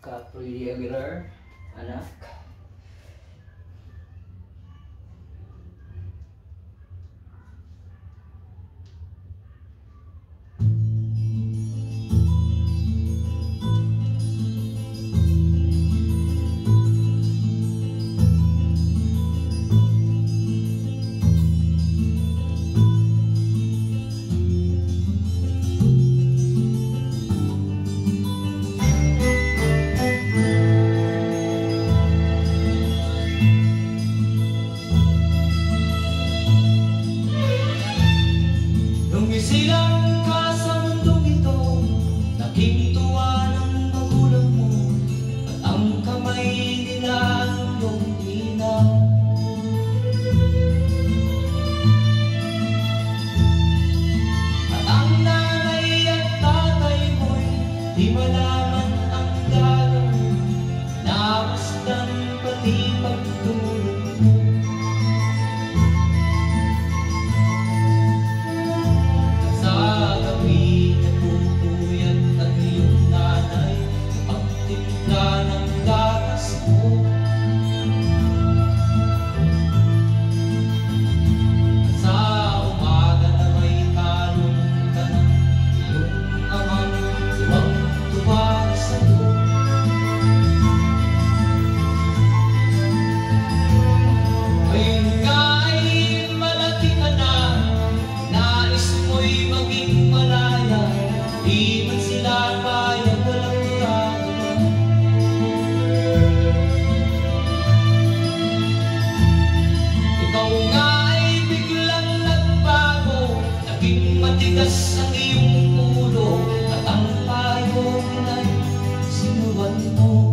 Capri Aguilar, anak. Silang ka sa mundong ito, naging tuwa ng magulang mo, at ang kamay nila ang iyong ina. At ang nanay at tatay mo'y di malaman ang gagawin, namasdan pati pagtulog mo. Di man sila payag, walang gagawa. Ikaw nga ay biglang nagbago, naging matigas ang iyong ulo, at ang payo nila'y sinuwan mo.